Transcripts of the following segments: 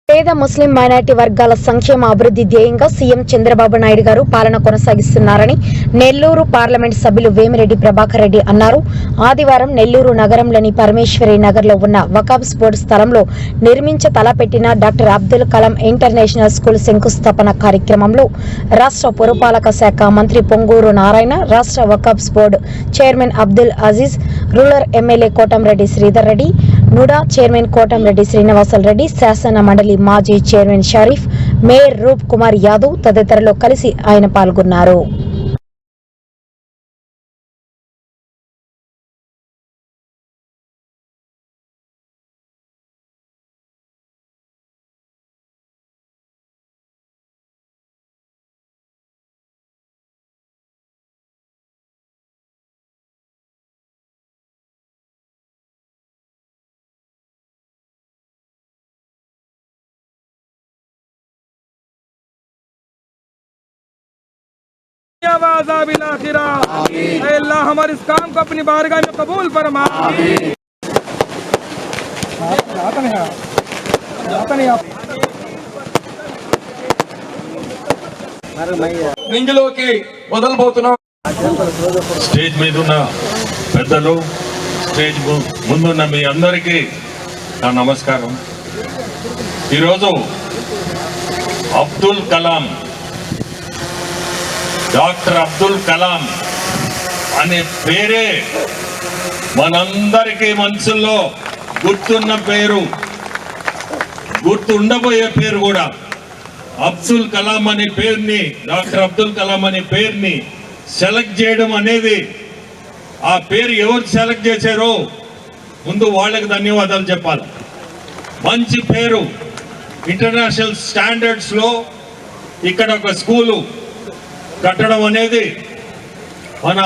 పేద ముస్లిం మైనారిటీ వర్గాల సంక్షేమ అభివృద్ధి ధ్యేయంగా సీఎం చంద్రబాబు నాయుడు గారు పాలన కొనసాగిస్తున్నారని నెల్లూరు పార్లమెంట్ సభ్యులు వేమిరెడ్డి ప్రభాకర్ రెడ్డి అన్నారు. ఆదివారం నెల్లూరు నగరంలోని పరమేశ్వరి నగర్లో ఉన్న వకాఫ్ బోర్డు స్థలంలో నిర్మించ తలపెట్టిన doctor Abdul Kalam international school శంకుస్థాపన కార్యక్రమంలో రాష్ట్ర పురపాలక శాఖ మంత్రి పొంగూరు నారాయణ, రాష్ట్ర Waqf board chairman Abdul Aziz, rural MLA Kotamreddy Sridhar Reddy, NUDA chairman Kotamreddy Srinivasulu Reddy, శాసన మండలి మాజీ చైర్మన్ షరీఫ్, మేయర్ రూప్ కుమార్ యాదవ్ తదితరులు కలిసి ఆయన పాల్గొన్నారు. अल्लाह हमारे इस काम को अपनी बारगाह में कबूल फरमा। నింగిలోకి వదలబోతున్నాం. స్టేజ్ మీద ఉన్న పెద్దలు, స్టేజ్ ముందున్న మీ అందరికీ నా నమస్కారం. ఈరోజు అబ్దుల్ కలాం, డాక్టర్ అబ్దుల్ కలాం అనే పేరే మనందరికీ మనసుల్లో గుర్తున్న పేరు, గుర్తుండబోయే పేరు కూడా. అబ్దుల్ కలాం అనే పేరుని, డాక్టర్ అబ్దుల్ కలాం అనే పేరుని సెలెక్ట్ చేయడం అనేది, ఆ పేరు ఎవరు సెలెక్ట్ చేశారో ముందు వాళ్ళకి ధన్యవాదాలు చెప్పాలి. మంచి పేరు, ఇంటర్నేషనల్ స్టాండర్డ్స్లో ఇక్కడ ఒక స్కూలు కట్టడం అనేది మన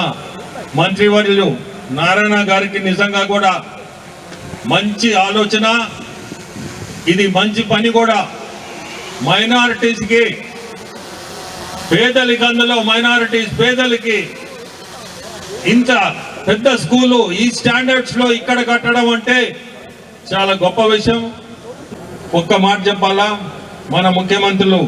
మంత్రివర్యులు నారాయణ గారికి నిజంగా కూడా మంచి ఆలోచన. ఇది మంచి పని కూడా. మైనారిటీస్కి, పేదలకి, అందులో మైనారిటీస్ పేదలకి ఇంత పెద్ద స్కూలు ఈ స్టాండర్డ్స్లో ఇక్కడ కట్టడం అంటే చాలా గొప్ప విషయం. ఒక్క మాట చెప్పాలా, మన ముఖ్యమంత్రులు